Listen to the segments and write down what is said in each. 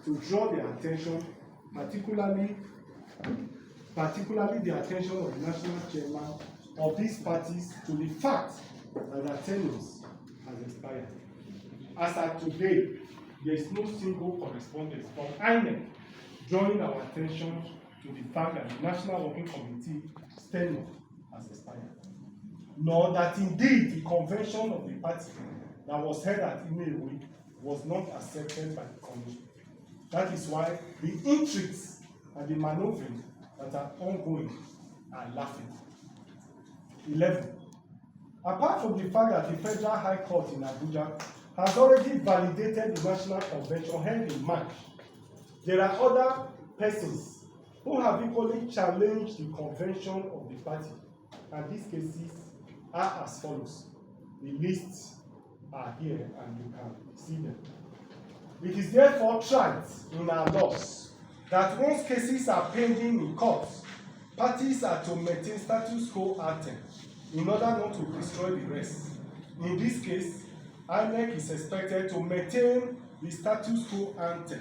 to draw the attention, particularly the attention of the national chairman of these parties to the fact that their tenures has expired. As at today, there is no single correspondence from INEC drawing our attention to the fact that the National Working Committee tenure has expired, nor that indeed the convention of the party that was held at Imewe was not accepted by the commission. That is why the intrigues and the maneuvering that are ongoing are laughing. 11. Apart from the fact that the Federal High Court in Abuja has already validated the National Convention held in March, there are other persons who have equally challenged the convention of the party, and these cases are as follows. The lists are here and you can see them. It is therefore tried in our laws that once cases are pending in courts, parties are to maintain status quo ante in order not to destroy the rest. In this case, INEC is expected to maintain the status quo ante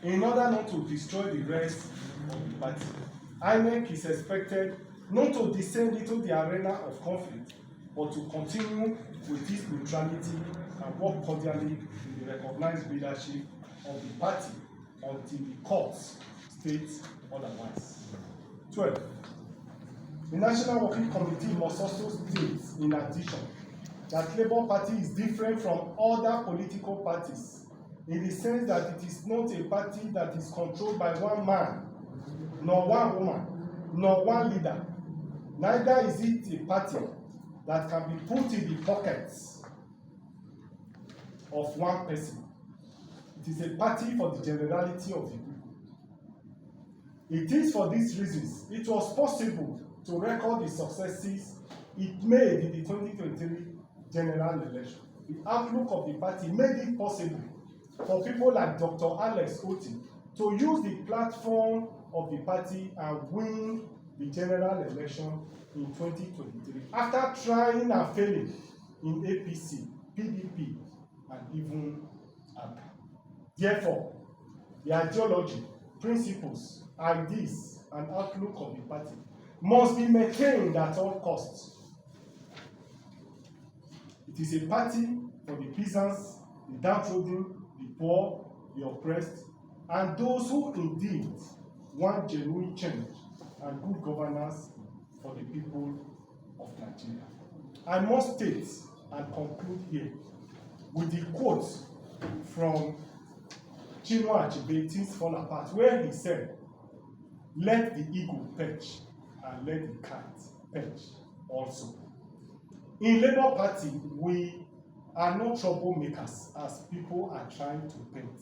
in order not to destroy the rest of the party. INEC is expected not to descend into the arena of conflict, but to continue with this neutrality and work cordially with the recognized leadership of the party until the courts state otherwise. 12. The National Working Committee must also state, in addition, that Labour Party is different from other political parties in the sense that it is not a party that is controlled by one man, nor one woman, nor one leader. Neither is it a party that can be put in the pockets of one person. It is a party for the generality of the people. It is for these reasons it was possible to record the successes it made in the 2023 general election. The outlook of the party made it possible for people like Dr. Alex Otti to use the platform of the party and win the general election in 2023 after trying and failing in APC, PDP, and even APC. Therefore, the ideology, principles, ideas, and outlook of the party must be maintained at all costs. It is a party for the peasants, the downtrodden, the poor, the oppressed, and those who indeed want genuine change and good governance for the people of Nigeria. I must state and conclude here with the quote from Julius Abure, Things Fall Apart, where he said, "Let the eagle perch and let the kite perch also." In Labour Party, we are not troublemakers as people are trying to paint,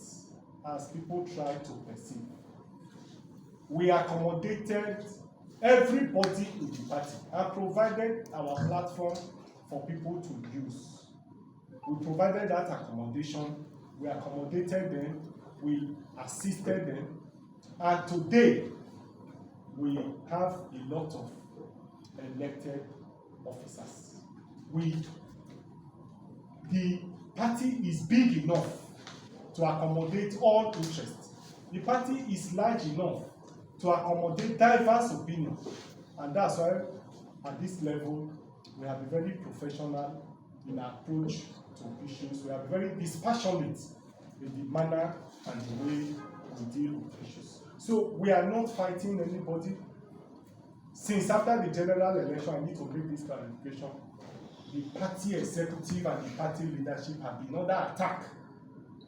as people try to perceive. We accommodated everybody in the party and provided our platform for people to use. We provided that accommodation, we accommodated them, we assisted them, and today we have a lot of elected officers. The party is big enough to accommodate all interests. The party is large enough to accommodate diverse opinions, and that's why at this level we have been very professional in our approach to issues. We are very dispassionate in the manner and the way we deal with issues. So we are not fighting anybody. Since after the general election, I need to make this clarification. The party executive and the party leadership have been under attack.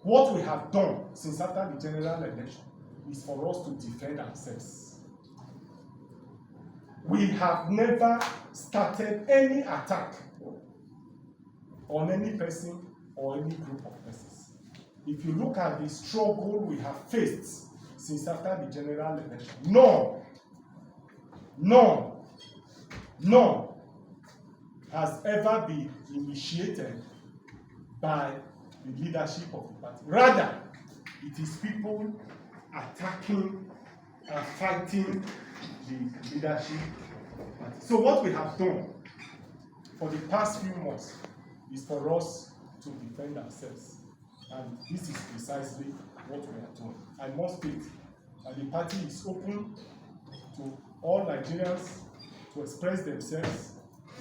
What we have done since after the general election is for us to defend ourselves. We have never started any attack on any person or any group of persons. If you look at the struggle we have faced since after the general election, none has ever been initiated by the leadership of the party. Rather, it is people attacking and fighting the leadership of the party. So what we have done for the past few months is for us to defend ourselves And this is precisely what we are doing. I must state that the party is open to all Nigerians to express themselves.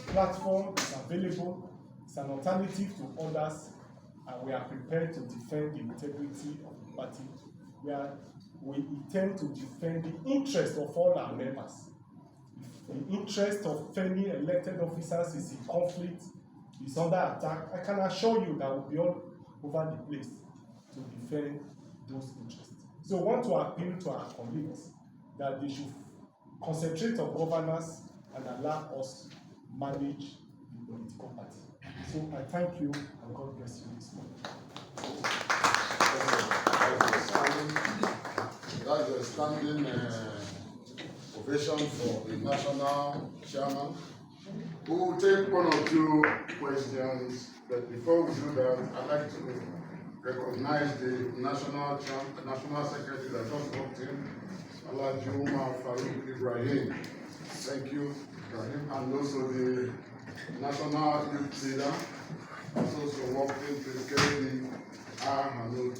The platform is available. It's an alternative to others, and we are prepared to defend the integrity of the party. We intend to defend the interest of all our members. If the interest of any elected officers is in conflict, is under attack, I can assure you that we'll be all over the place to defend those interests. So I want to appeal to our colleagues that they should concentrate on governance and allow us manage the political party. So I thank you and God bless you this morning. That's a standing ovation for the national chairman. We will take one or two questions, but before we do that, I'd like to recognize the national secretary that just walked in, Alhaji Umar Farouk Ibrahim. Thank you, Ibrahim, and also the national youth leader has also walked in, Prince Kennedy Ahmad.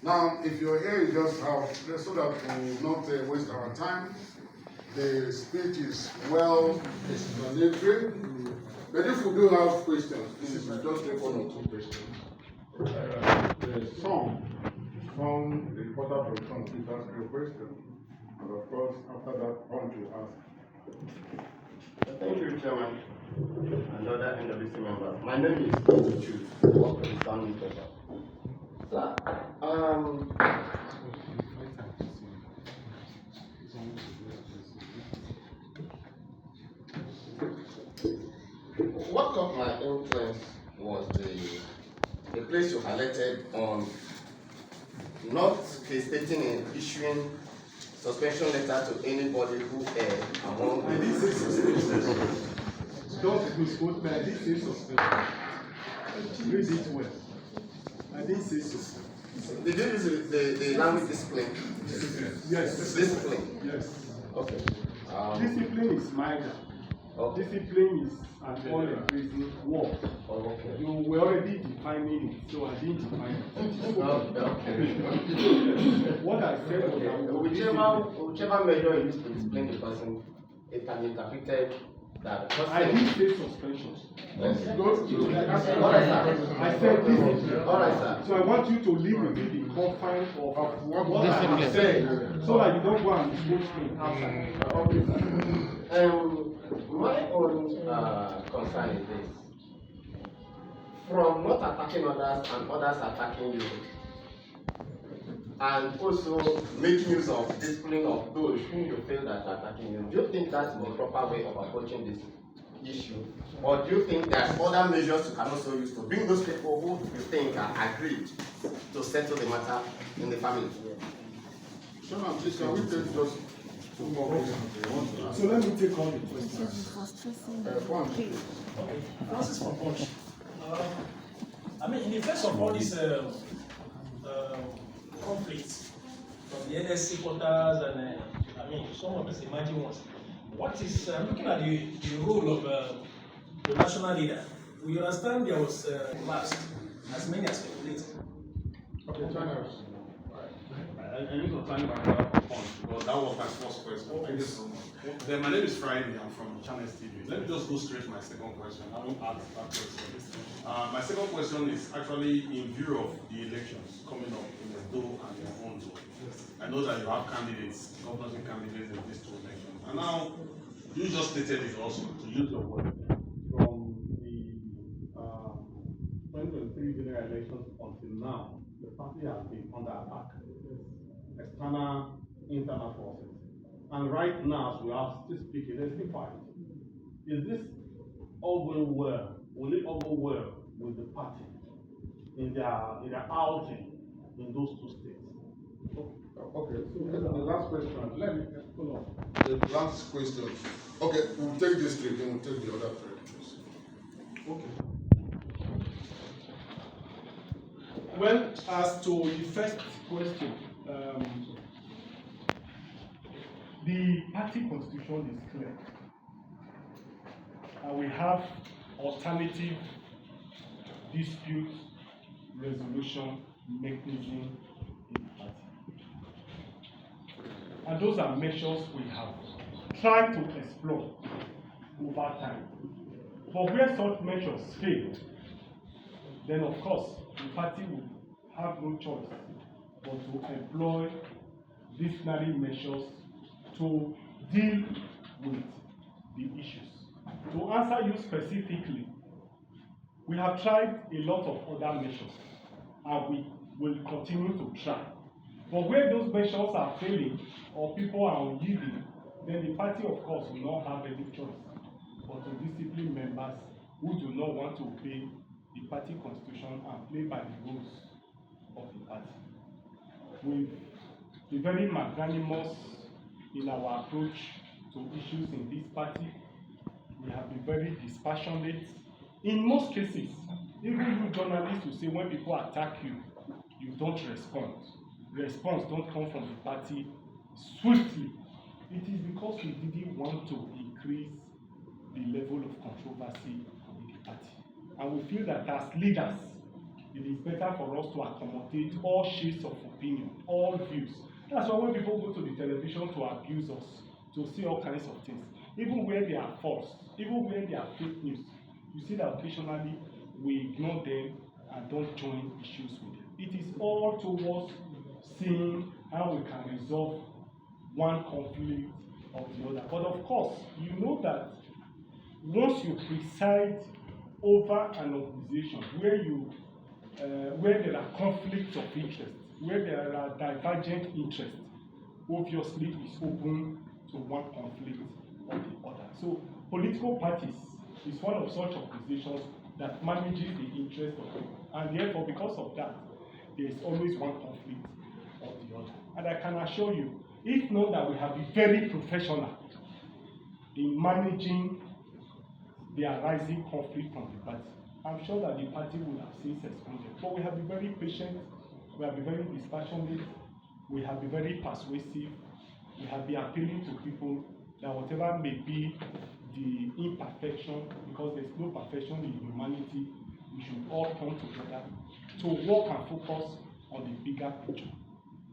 Now, if you're here, you just have, so that we will not waste our time. The speech is well explanatory, but if we do have questions, please just take one or two questions. The song from the reporter from Trump, please ask your question, and of course, after that, on to ask. Thank you, Chairman, and other NWC members. My name is Julius Abure, I work for the Sound Newspaper. Sir, what caught my interest was the place you highlighted on not stating and issuing suspension letter to anybody who erred among. I didn't say suspension. Don't misquote me. I didn't say suspension. Read it well. I didn't say suspension. Did you use the language discipline? Yes. Discipline? Yes. Okay. Discipline is minor. Okay. Discipline is an all-embracing word. Oh, okay. You were already defining it, so I didn't define it. What I said was that whichever measure you use to discipline the person, it can be interpreted that the person. I didn't say suspension. Yes. All right, sir. I said discipline. All right, sir. So I want you to live within the confines of what I have said, so that you don't go and misquote me outside. Okay, sir. My own concern is this: from not attacking others and others attacking you, and also making use of discipline of those whom you feel that are attacking you, do you think that's the proper way of approaching this issue? Or do you think there are other measures you can also use to bring those people who you think are agreed to settle the matter in the family? Shaman, please, can we take just two more questions? So let me take all the questions. Okay, Francis from Punch. I mean, in the face of all these conflicts from the NSC quarters and I mean, some of us imagine ones. What is looking at the role of the national leader? We understand there was last as many as speculated. Okay, channels. I need to thank my brother for Punch because that was my first question. Thank you so much. Then my name is Friday. I'm from Channels TV. Let me just go straight to my second question. I won't ask that question. My second question is actually in view of the elections coming up in the Edo and your own zone. I know that you have candidates, governorship candidates in these two elections. And now you just stated it also, to use your word, from the 2023 general elections until now, the party has been under attack. External, internal forces. And right now, as we are still speaking, there's still fight. Is this all going well? Will it all go well with the party in their outing in those two states? Okay, so the last question. Let me follow up. The last question. Okay, we'll take this three, then we'll take the other three. Okay. Well, as to the first question, the party constitution is clear. We have alternative dispute resolution mechanism in the party. And those are measures we have tried to explore over time. But where such measures fail, then of course the party will have no choice but to employ disciplinary measures to deal with the issues. To answer you specifically, we have tried a lot of other measures and we will continue to try. But where those measures are failing or people are unyielding, then the party of course will not have any choice but to discipline members who do not want to obey the party constitution and play by the rules of the party. We've been very magnanimous in our approach to issues in this party. We have been very dispassionate. In most cases, even you journalists will say when people attack you, you don't respond. Response don't come from the party swiftly. It is because we didn't want to increase the level of controversy in the party. And we feel that as leaders, it is better for us to accommodate all shades of opinion, all views. That's why when people go to the television to abuse us, to say all kinds of things, even where they are false, even where they are fake news, you see that occasionally we ignore them and don't join issues with them. It is all towards seeing how we can resolve one conflict or the other. But of course, you know that once you preside over an organization where there are conflicts of interest, where there are divergent interests, obviously it's open to one conflict or the other. So political parties is one of such organizations that manages the interest of people, and therefore because of that, there is always one conflict or the other. And I can assure you, if not that we have been very professional in managing the arising conflict from the party, I'm sure that the party would have since exploded. But we have been very patient, we have been very dispassionate, we have been very persuasive, we have been appealing to people that whatever may be the imperfection, because there's no perfection in humanity, we should all come together to work and focus on the bigger picture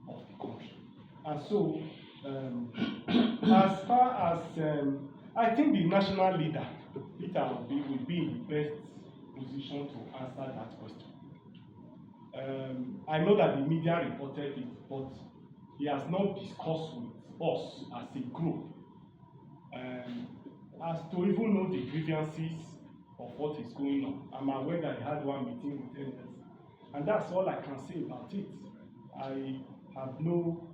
of the country. And so, as far as I think the national leader, Peter Obi, will be in the best position to answer that question. I know that the media reported it, but he has not discussed with us as a group as to even know the grievances of what is going on. I'm aware that he had one meeting with NS, and that's all I can say about it. I have no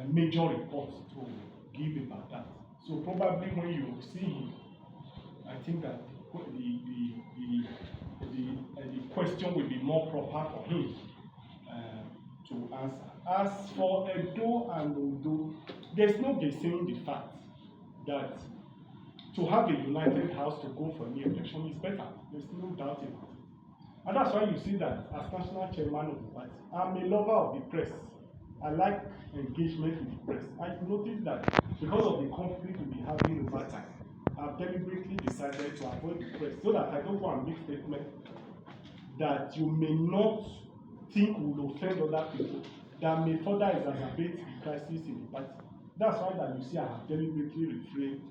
major reports to give about that. So probably when you see him, I think that the question will be more proper for him to answer. As for Edo and Odo, there's no denying the fact that to have a united house to go for any election is better. There's no doubt about it. And that's why you see that as national chairman of the party, I'm a lover of the press. I like engagement with the press. I noticed that because of the conflict we'll be having over time, I've deliberately decided to avoid the press so that I don't go and make statements that you may not think will offend other people, that may further exacerbate the crisis in the party. That's why that you see I have deliberately refrained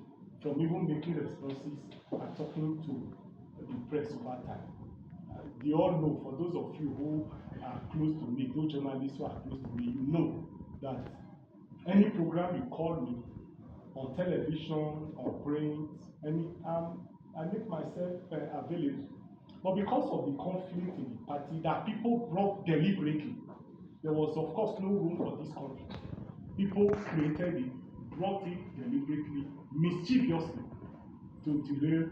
from even making responses and talking to the press over time. They all know, for those of you who are close to me, those journalists who are close to me, you know that any program you call me, on television, on print, I make myself available. But because of the conflict in the party that people brought deliberately, there was of course no room for this conflict. People created it, brought it deliberately, mischievously to derail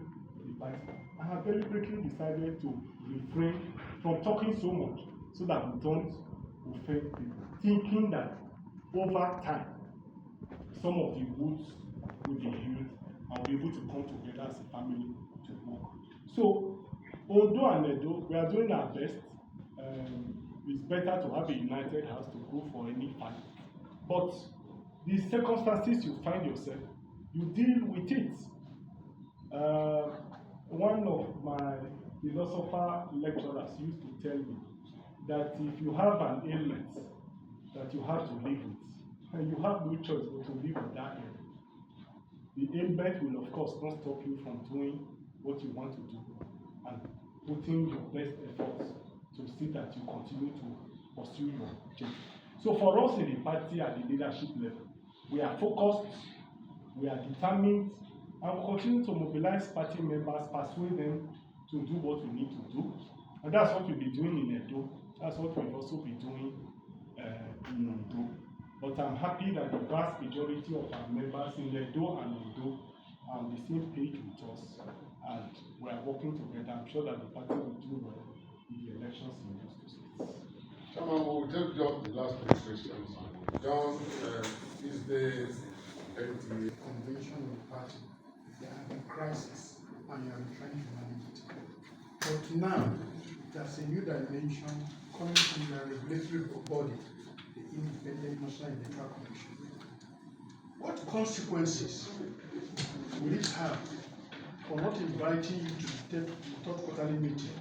the party. I have deliberately decided to refrain from talking so much so that we don't offend people, thinking that over time some of the wounds will be healed and be able to come together as a family to work. So, Odo and Edo, we are doing our best. It's better to have a united house to go for any fight. But the circumstances you find yourself, you deal with it. One of my philosopher lecturers used to tell me that if you have an ailment that you have to live with, and you have no choice but to live with that ailment, the ailment will of course not stop you from doing what you want to do and putting your best efforts to see that you continue to pursue your objective. So for us in the party at the leadership level, we are focused, we are determined, and we continue to mobilize party members, persuade them to do what we need to do. And that's what we'll be doing in Edo. That's what we'll also be doing in Ondo. But I'm happy that the vast majority of our members in Edo and Ondo are on the same page with us, and we are working together. I'm sure that the party will do well in the elections in those two states. Chairman, we'll take up the last three questions. John, is the convention of the party, they are in crisis and you are trying to manage it. But now, there's a new dimension coming from the regulatory body, the Independent National Electoral Commission. What consequences will it have for not inviting you to the third quarterly meeting?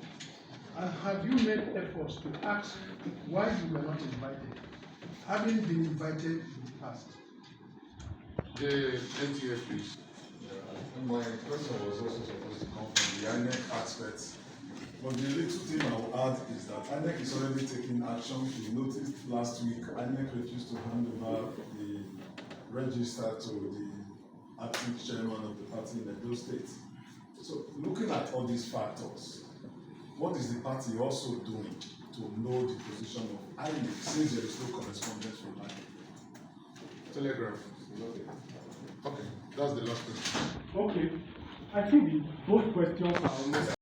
And have you made efforts to ask why you were not invited, having been invited in the past? the NTA, please? My question was also supposed to come from the INEC aspect. But the little thing I will add is that INEC is already taking action. We noticed last week INEC refused to hand over the register to the acting chairman of the party in Edo State. So looking at all these factors, what is the party also doing to know the position of INEC since there is no correspondence from INEC? Telegraph. Okay, that's the last question. Okay, I think both questions are almost